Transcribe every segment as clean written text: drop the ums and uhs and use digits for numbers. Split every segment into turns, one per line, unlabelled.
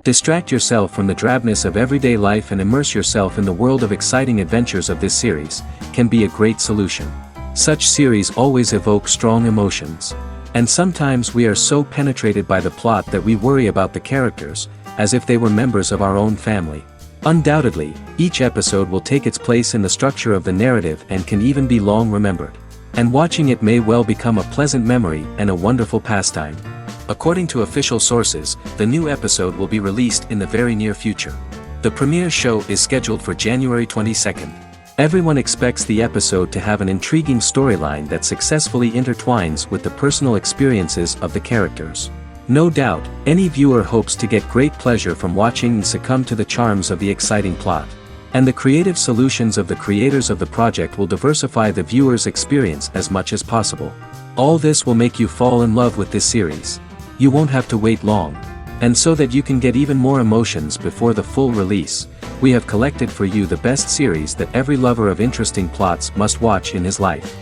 Distract yourself from the drabness of everyday life and immerse yourself in the world of exciting adventures of this series, can be a great solution. Such series always evoke strong emotions. And sometimes we are so penetrated by the plot that we worry about the characters, as if they were members of our own family. Undoubtedly, each episode will take its place in the structure of the narrative and can even be long remembered. And watching it may well become a pleasant memory and a wonderful pastime. According to official sources, the new episode will be released in the very near future. The premiere show is scheduled for January 22nd. Everyone expects the episode to have an intriguing storyline that successfully intertwines with the personal experiences of the characters. No doubt, any viewer hopes to get great pleasure from watching and succumb to the charms of the exciting plot. And the creative solutions of the creators of the project will diversify the viewer's experience as much as possible. All this will make you fall in love with this series. You won't have to wait long. And so that you can get even more emotions before the full release, we have collected for you the best series that every lover of interesting plots must watch in his life.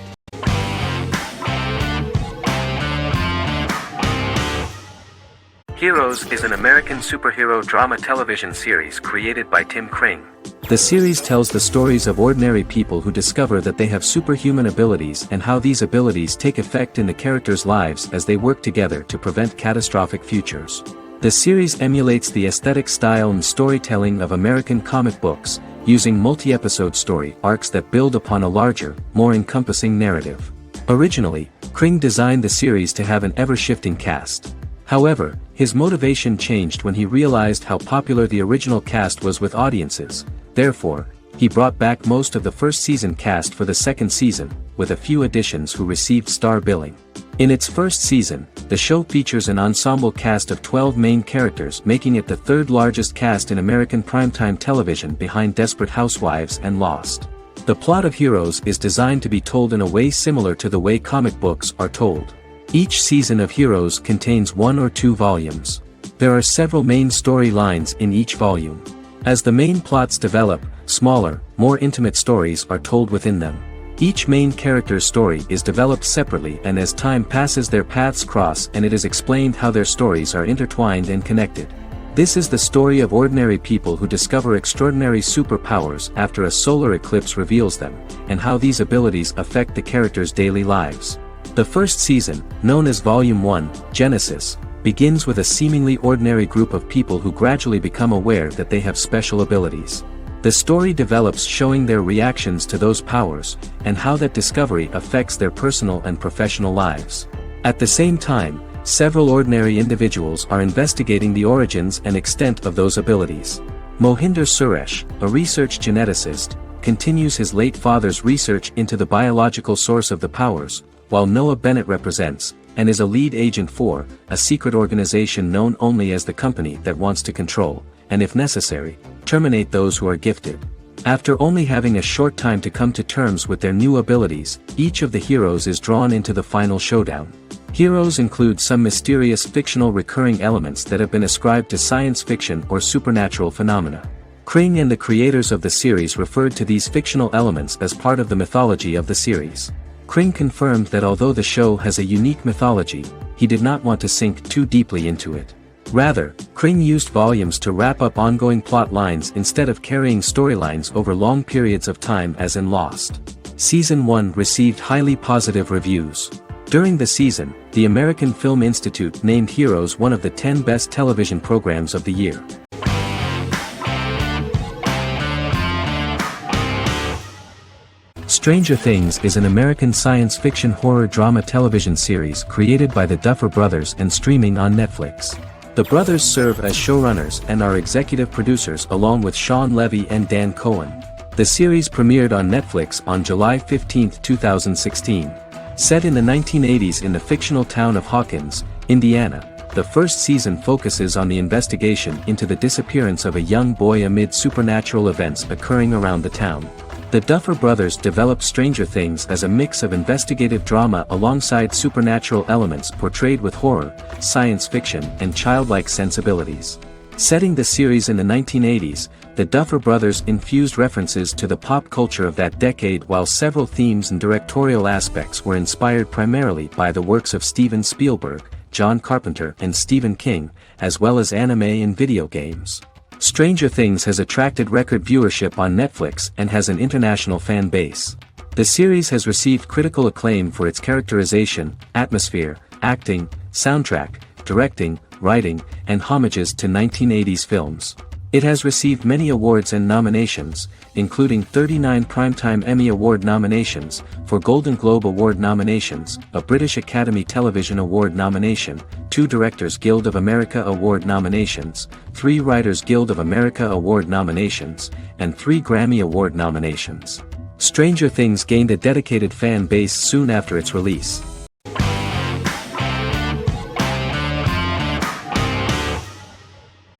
Heroes is an American superhero drama television series created by Tim Kring. The series tells the stories of ordinary people who discover that they have superhuman abilities and how these abilities take effect in the characters' lives as they work together to prevent catastrophic futures. The series emulates the aesthetic style and storytelling of American comic books, using multi-episode story arcs that build upon a larger, more encompassing narrative. Originally, Kring designed the series to have an ever-shifting cast. However, his motivation changed when he realized how popular the original cast was with audiences. Therefore, he brought back most of the first season cast for the second season, with a few additions who received star billing. In its first season, the show features an ensemble cast of 12 main characters, making it the third largest cast in American primetime television behind Desperate Housewives and Lost. The plot of Heroes is designed to be told in a way similar to the way comic books are told. Each season of Heroes contains 1 or 2 volumes. There are several main storylines in each volume. As the main plots develop, smaller, more intimate stories are told within them. Each main character's story is developed separately, and as time passes their paths cross and it is explained how their stories are intertwined and connected. This is the story of ordinary people who discover extraordinary superpowers after a solar eclipse reveals them, and how these abilities affect the characters' daily lives. The first season, known as Volume 1, Genesis, begins with a seemingly ordinary group of people who gradually become aware that they have special abilities. The story develops showing their reactions to those powers, and how that discovery affects their personal and professional lives. At the same time, several ordinary individuals are investigating the origins and extent of those abilities. Mohinder Suresh, a research geneticist, continues his late father's research into the biological source of the powers, while Noah Bennett represents, and is a lead agent for, a secret organization known only as the company that wants to control, and if necessary, terminate those who are gifted. After only having a short time to come to terms with their new abilities, each of the heroes is drawn into the final showdown. Heroes include some mysterious fictional recurring elements that have been ascribed to science fiction or supernatural phenomena. Kring and the creators of the series referred to these fictional elements as part of the mythology of the series. Kring confirmed that although the show has a unique mythology, he did not want to sink too deeply into it. Rather, Kring used volumes to wrap up ongoing plot lines instead of carrying storylines over long periods of time as in Lost. Season 1 received highly positive reviews. During the season, the American Film Institute named Heroes one of the 10 best television programs of the year. Stranger Things is an American science fiction horror drama television series created by the Duffer Brothers and streaming on Netflix. The brothers serve as showrunners and are executive producers along with Sean Levy and Dan Cohen. The series premiered on Netflix on July 15, 2016. Set in the 1980s in the fictional town of Hawkins, Indiana, the first season focuses on the investigation into the disappearance of a young boy amid supernatural events occurring around the town. The Duffer Brothers developed Stranger Things as a mix of investigative drama alongside supernatural elements portrayed with horror, science fiction, and childlike sensibilities. Setting the series in the 1980s, the Duffer Brothers infused references to the pop culture of that decade, while several themes and directorial aspects were inspired primarily by the works of Steven Spielberg, John Carpenter and Stephen King, as well as anime and video games. Stranger Things has attracted record viewership on Netflix and has an international fan base. The series has received critical acclaim for its characterization, atmosphere, acting, soundtrack, directing, writing, and homages to 1980s films. It has received many awards and nominations, including 39 Primetime Emmy Award nominations, 4 Golden Globe Award nominations, a British Academy Television Award nomination, 2 Directors Guild of America Award nominations, 3 Writers Guild of America Award nominations, and 3 Grammy Award nominations. Stranger Things gained a dedicated fan base soon after its release.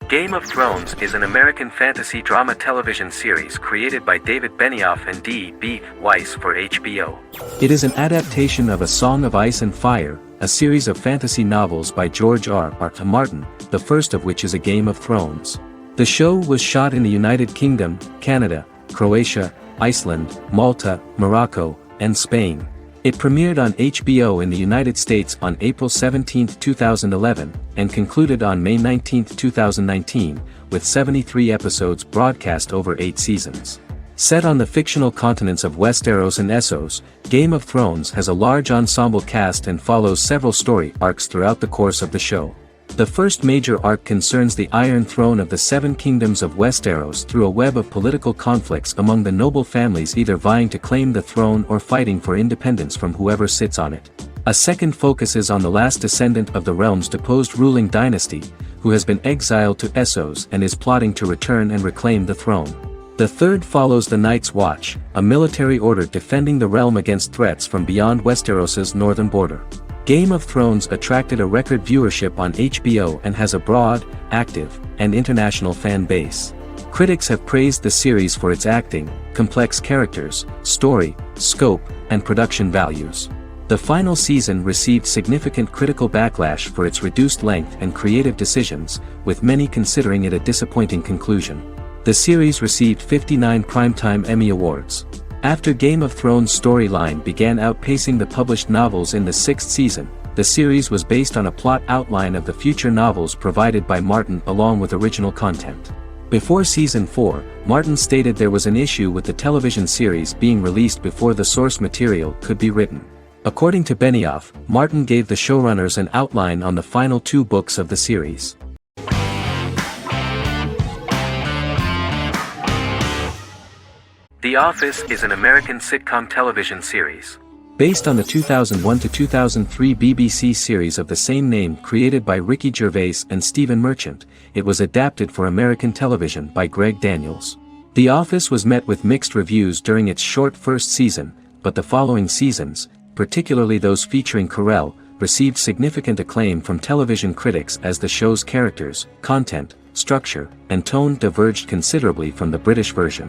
Game of Thrones is an American fantasy drama television series created by David Benioff and D.B. Weiss for HBO. It is an adaptation of A Song of Ice and Fire, a series of fantasy novels by George R.R. Martin, the first of which is A Game of Thrones. The show was shot in the United Kingdom, Canada, Croatia, Iceland, Malta, Morocco, and Spain. It premiered on HBO in the United States on April 17, 2011, and concluded on May 19, 2019, with 73 episodes broadcast over 8 seasons. Set on the fictional continents of Westeros and Essos, Game of Thrones has a large ensemble cast and follows several story arcs throughout the course of the show. The first major arc concerns the Iron Throne of the Seven Kingdoms of Westeros through a web of political conflicts among the noble families either vying to claim the throne or fighting for independence from whoever sits on it. A second focuses on the last descendant of the realm's deposed ruling dynasty, who has been exiled to Essos and is plotting to return and reclaim the throne. The third follows the Night's Watch, a military order defending the realm against threats from beyond Westeros's northern border. Game of Thrones attracted a record viewership on HBO and has a broad, active, and international fan base. Critics have praised the series for its acting, complex characters, story, scope, and production values. The final season received significant critical backlash for its reduced length and creative decisions, with many considering it a disappointing conclusion. The series received 59 Primetime Emmy Awards. After Game of Thrones' storyline began outpacing the published novels in the 6th season, the series was based on a plot outline of the future novels provided by Martin along with original content. Before Season 4, Martin stated there was an issue with the television series being released before the source material could be written. According to Benioff, Martin gave the showrunners an outline on the final 2 books of the series. The Office is an American sitcom television series. Based on the 2001 to 2003 BBC series of the same name created by Ricky Gervais and Stephen Merchant, it was adapted for American television by Greg Daniels. The Office was met with mixed reviews during its short first season, but the following seasons, particularly those featuring Carell, received significant acclaim from television critics as the show's characters, content, structure, and tone diverged considerably from the British version.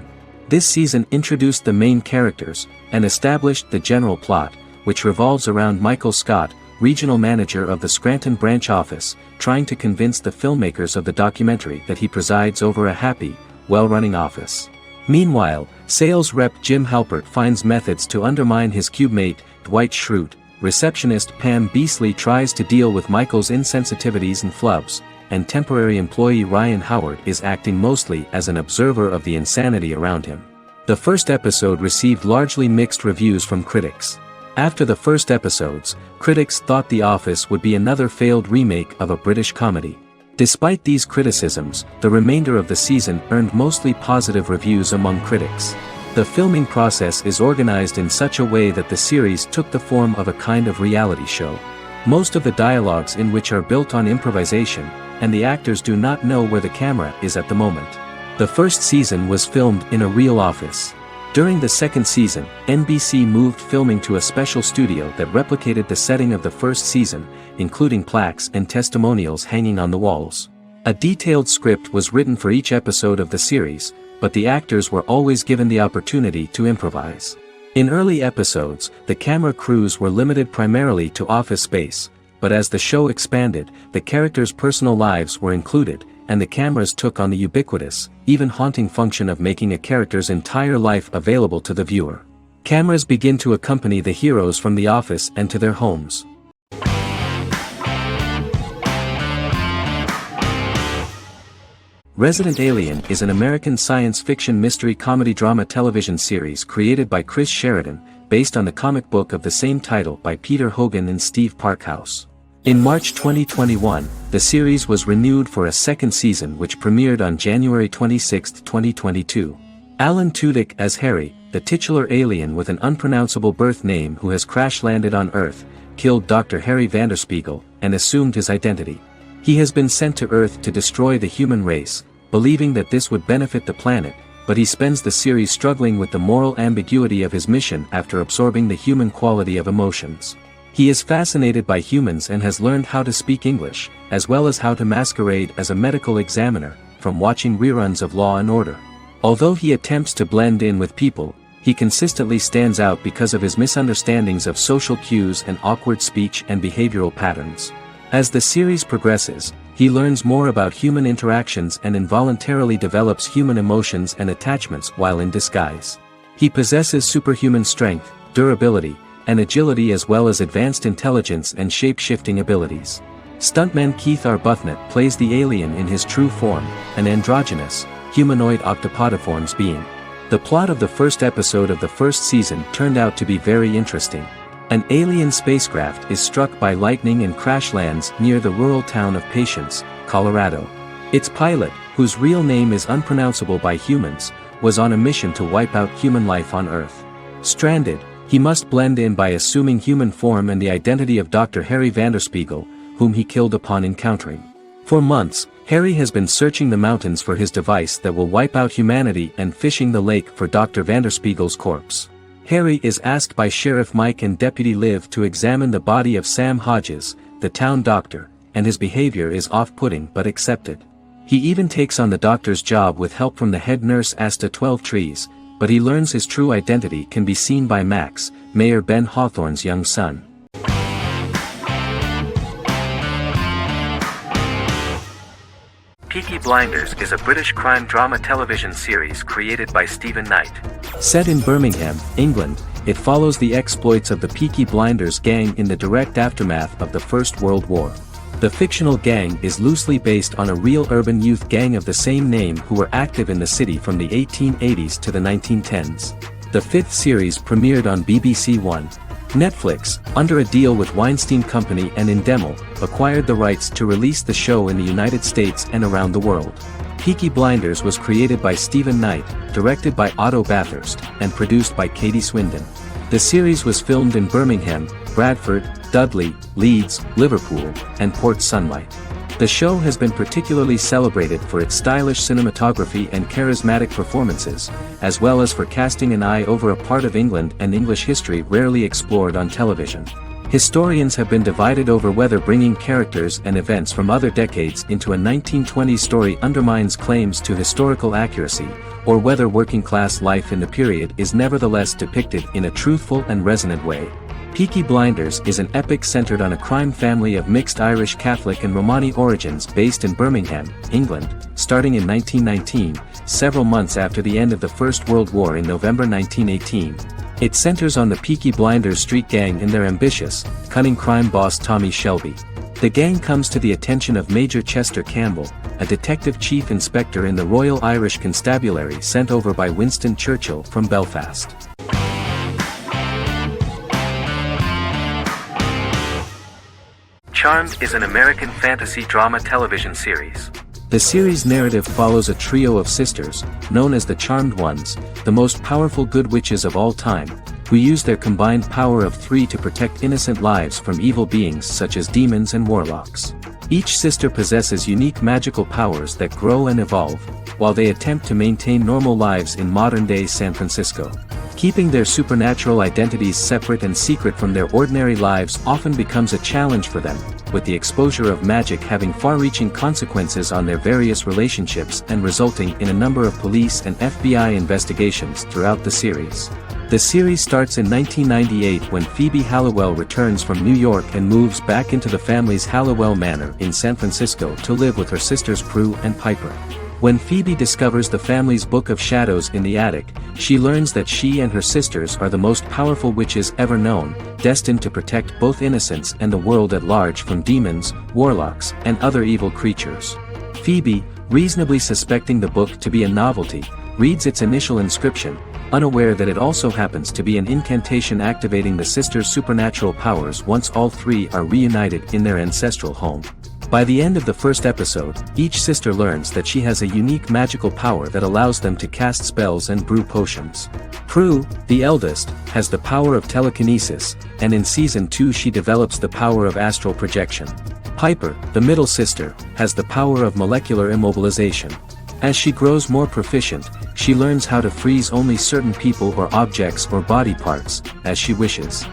This season introduced the main characters, and established the general plot, which revolves around Michael Scott, regional manager of the Scranton branch office, trying to convince the filmmakers of the documentary that he presides over a happy, well-running office. Meanwhile, sales rep Jim Halpert finds methods to undermine his cube-mate, Dwight Schrute. Receptionist Pam Beasley tries to deal with Michael's insensitivities and flubs, and temporary employee Ryan Howard is acting mostly as an observer of the insanity around him. The first episode received largely mixed reviews from critics. After the first episodes, critics thought The Office would be another failed remake of a British comedy. Despite these criticisms, the remainder of the season earned mostly positive reviews among critics. The filming process is organized in such a way that the series took the form of a kind of reality show. Most of the dialogues in which are built on improvisation, and the actors do not know where the camera is at the moment. The first season was filmed in a real office. During the second season, NBC moved filming to a special studio that replicated the setting of the first season, including plaques and testimonials hanging on the walls. A detailed script was written for each episode of the series, but the actors were always given the opportunity to improvise. In early episodes, the camera crews were limited primarily to office space, but as the show expanded, the characters' personal lives were included, and the cameras took on the ubiquitous, even haunting function of making a character's entire life available to the viewer. Cameras begin to accompany the heroes from the office and to their homes. Resident Alien is an American science fiction mystery comedy drama television series created by Chris Sheridan, based on the comic book of the same title by Peter Hogan and Steve Parkhouse. In March 2021, the series was renewed for a second season which premiered on January 26, 2022. Alan Tudyk as Harry, the titular alien with an unpronounceable birth name who has crash-landed on Earth, killed Dr. Harry Vanderspiegel, and assumed his identity. He has been sent to Earth to destroy the human race, believing that this would benefit the planet, but he spends the series struggling with the moral ambiguity of his mission after absorbing the human quality of emotions. He is fascinated by humans and has learned how to speak English, as well as how to masquerade as a medical examiner, from watching reruns of Law and Order. Although he attempts to blend in with people, he consistently stands out because of his misunderstandings of social cues and awkward speech and behavioral patterns. As the series progresses, he learns more about human interactions and involuntarily develops human emotions and attachments while in disguise. He possesses superhuman strength, durability, and agility as well as advanced intelligence and shape-shifting abilities. Stuntman Keith Arbuthnot plays the alien in his true form, an androgynous, humanoid octopodiforms being. The plot of the first episode of the first season turned out to be very interesting. An alien spacecraft is struck by lightning and crash lands near the rural town of Patience, Colorado. Its pilot, whose real name is unpronounceable by humans, was on a mission to wipe out human life on Earth. Stranded, he must blend in by assuming human form and the identity of Dr. Harry Vanderspiegel, whom he killed upon encountering. For months, Harry has been searching the mountains for his device that will wipe out humanity and fishing the lake for Dr. Vanderspiegel's corpse. Harry is asked by Sheriff Mike and Deputy Liv to examine the body of Sam Hodges, the town doctor, and his behavior is off-putting but accepted. He even takes on the doctor's job with help from the head nurse Asta 12 Trees, but he learns his true identity can be seen by Max, Mayor Ben Hawthorne's young son. Peaky Blinders is a British crime drama television series created by Stephen Knight. Set in Birmingham, England, it follows the exploits of the Peaky Blinders gang in the direct aftermath of the First World War. The fictional gang is loosely based on a real urban youth gang of the same name who were active in the city from the 1880s to the 1910s. The fifth series premiered on BBC One. Netflix, under a deal with Weinstein Company and Endemol, acquired the rights to release the show in the United States and around the world. Peaky Blinders was created by Stephen Knight, directed by Otto Bathurst, and produced by Katie Swindon. The series was filmed in Birmingham, Bradford, Dudley, Leeds, Liverpool, and Port Sunlight. The show has been particularly celebrated for its stylish cinematography and charismatic performances, as well as for casting an eye over a part of England and English history rarely explored on television. Historians have been divided over whether bringing characters and events from other decades into a 1920s story undermines claims to historical accuracy, or whether working-class life in the period is nevertheless depicted in a truthful and resonant way. Peaky Blinders is an epic centered on a crime family of mixed Irish Catholic and Romani origins based in Birmingham, England, starting in 1919, several months after the end of the First World War in November 1918. It centers on the Peaky Blinders street gang and their ambitious, cunning crime boss Tommy Shelby. The gang comes to the attention of Major Chester Campbell, a detective chief inspector in the Royal Irish Constabulary sent over by Winston Churchill from Belfast. Charmed is an American fantasy drama television series. The series' narrative follows a trio of sisters, known as the Charmed Ones, the most powerful good witches of all time, who use their combined power of three to protect innocent lives from evil beings such as demons and warlocks. Each sister possesses unique magical powers that grow and evolve, while they attempt to maintain normal lives in modern-day San Francisco. Keeping their supernatural identities separate and secret from their ordinary lives often becomes a challenge for them, with the exposure of magic having far-reaching consequences on their various relationships and resulting in a number of police and FBI investigations throughout the series. The series starts in 1998 when Phoebe Halliwell returns from New York and moves back into the family's Halliwell Manor in San Francisco to live with her sisters Prue and Piper. When Phoebe discovers the family's Book of Shadows in the attic, she learns that she and her sisters are the most powerful witches ever known, destined to protect both innocents and the world at large from demons, warlocks, and other evil creatures. Phoebe, reasonably suspecting the book to be a novelty, reads its initial inscription, unaware that it also happens to be an incantation activating the sisters' supernatural powers once all three are reunited in their ancestral home. By the end of the first episode, each sister learns that she has a unique magical power that allows them to cast spells and brew potions. Prue, the eldest, has the power of telekinesis, and in Season 2 she develops the power of astral projection. Piper, the middle sister, has the power of molecular immobilization. As she grows more proficient, she learns how to freeze only certain people or objects or body parts, as she wishes.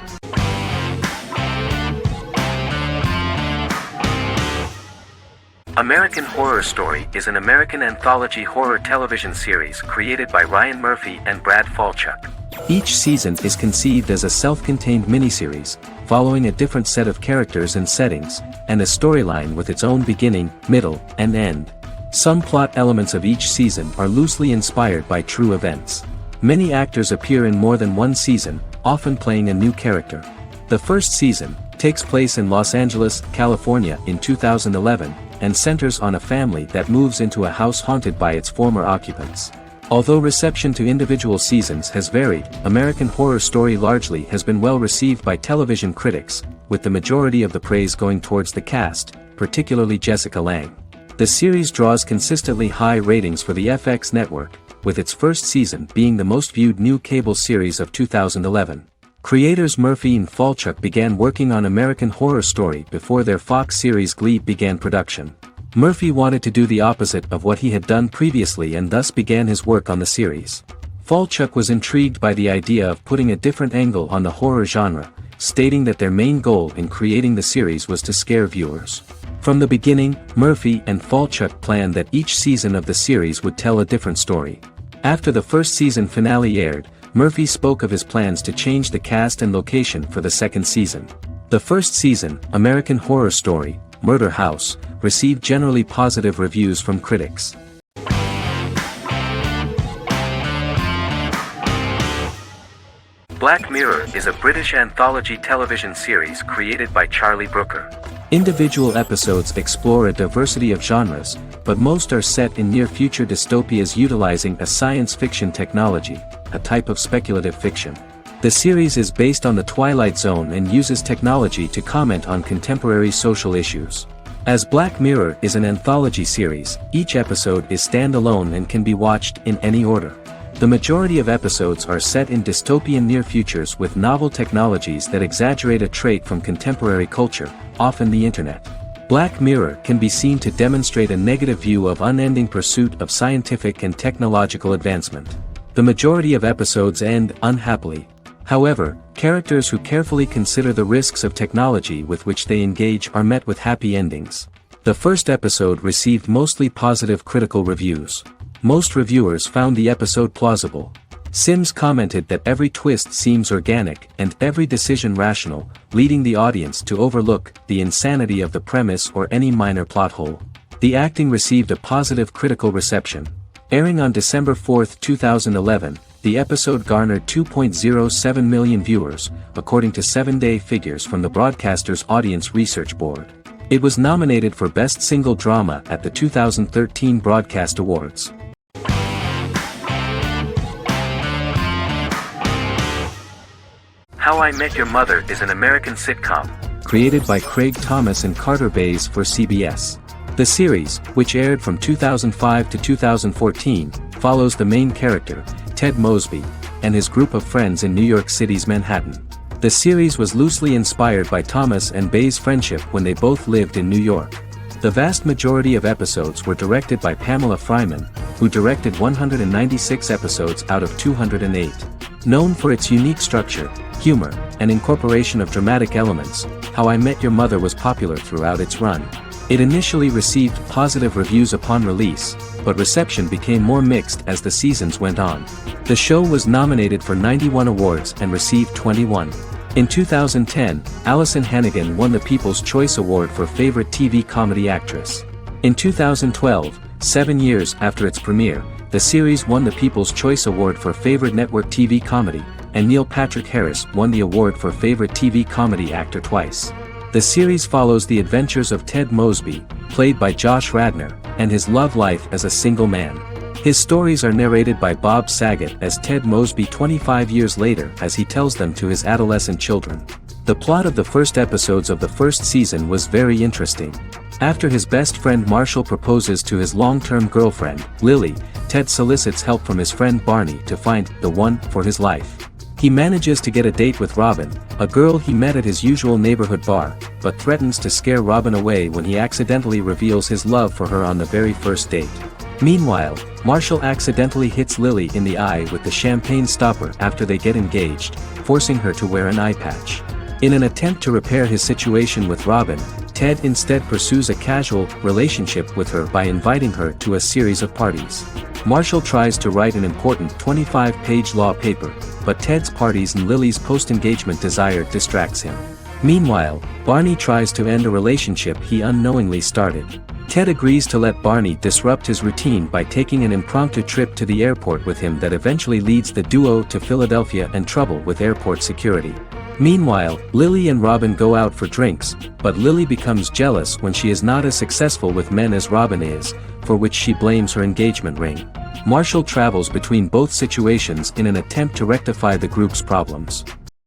American Horror Story is an American anthology horror television series created by Ryan Murphy and Brad Falchuk. Each season is conceived as a self-contained miniseries, following a different set of characters and settings, and a storyline with its own beginning, middle, and end. Some plot elements of each season are loosely inspired by true events. Many actors appear in more than one season, often playing a new character. The first season takes place in Los Angeles, California in 2011, and centers on a family that moves into a house haunted by its former occupants. Although reception to individual seasons has varied, American Horror Story largely has been well received by television critics, with the majority of the praise going towards the cast, particularly Jessica Lange. The series draws consistently high ratings for the FX network, with its first season being the most viewed new cable series of 2011. Creators Murphy and Falchuk began working on American Horror Story before their Fox series Glee began production. Murphy wanted to do the opposite of what he had done previously and thus began his work on the series. Falchuk was intrigued by the idea of putting a different angle on the horror genre, stating that their main goal in creating the series was to scare viewers. From the beginning, Murphy and Falchuk planned that each season of the series would tell a different story. After the first season finale aired, Murphy spoke of his plans to change the cast and location for the second season. The first season, American Horror Story, Murder House, received generally positive reviews from critics. Black Mirror is a British anthology television series created by Charlie Brooker. Individual episodes explore a diversity of genres, but most are set in near-future dystopias utilizing a science fiction technology, a type of speculative fiction. The series is based on the Twilight Zone and uses technology to comment on contemporary social issues. As Black Mirror is an anthology series, each episode is standalone and can be watched in any order. The majority of episodes are set in dystopian near futures with novel technologies that exaggerate a trait from contemporary culture, often the internet. Black Mirror can be seen to demonstrate a negative view of unending pursuit of scientific and technological advancement. The majority of episodes end unhappily. However, characters who carefully consider the risks of technology with which they engage are met with happy endings. The first episode received mostly positive critical reviews. Most reviewers found the episode plausible. Sims commented that every twist seems organic and every decision rational, leading the audience to overlook the insanity of the premise or any minor plot hole. The acting received a positive critical reception. Airing on December 4, 2011, the episode garnered 2.07 million viewers, according to 7-day figures from the broadcaster's Audience Research Board. It was nominated for Best Single Drama at the 2013 Broadcast Awards. How I Met Your Mother is an American sitcom, created by Craig Thomas and Carter Bays for CBS. The series, which aired from 2005 to 2014, follows the main character, Ted Mosby, and his group of friends in New York City's Manhattan. The series was loosely inspired by Thomas and Bays' friendship when they both lived in New York. The vast majority of episodes were directed by Pamela Fryman, who directed 196 episodes out of 208. Known for its unique structure, humor, and incorporation of dramatic elements, How I Met Your Mother was popular throughout its run. It initially received positive reviews upon release, but reception became more mixed as the seasons went on. The show was nominated for 91 awards and received 21. In 2010, Allison Hannigan won the People's Choice Award for Favorite TV Comedy Actress. In 2012, 7 years after its premiere, the series won the People's Choice Award for Favorite Network TV Comedy, and Neil Patrick Harris won the award for Favorite TV Comedy Actor twice. The series follows the adventures of Ted Mosby, played by Josh Radnor, and his love life as a single man. His stories are narrated by Bob Saget as Ted Mosby 25 years later as he tells them to his adolescent children. The plot of the first episodes of the first season was very interesting. After his best friend Marshall proposes to his long-term girlfriend, Lily, Ted solicits help from his friend Barney to find the one for his life. He manages to get a date with Robin, a girl he met at his usual neighborhood bar, but threatens to scare Robin away when he accidentally reveals his love for her on the very first date. Meanwhile, Marshall accidentally hits Lily in the eye with the champagne stopper after they get engaged, forcing her to wear an eye patch. In an attempt to repair his situation with Robin, Ted instead pursues a casual relationship with her by inviting her to a series of parties. Marshall tries to write an important 25-page law paper, but Ted's parties and Lily's post-engagement desire distracts him. Meanwhile, Barney tries to end a relationship he unknowingly started. Ted agrees to let Barney disrupt his routine by taking an impromptu trip to the airport with him that eventually leads the duo to Philadelphia and trouble with airport security. Meanwhile, Lily and Robin go out for drinks, but Lily becomes jealous when she is not as successful with men as Robin is, for which she blames her engagement ring. Marshall travels between both situations in an attempt to rectify the group's problems.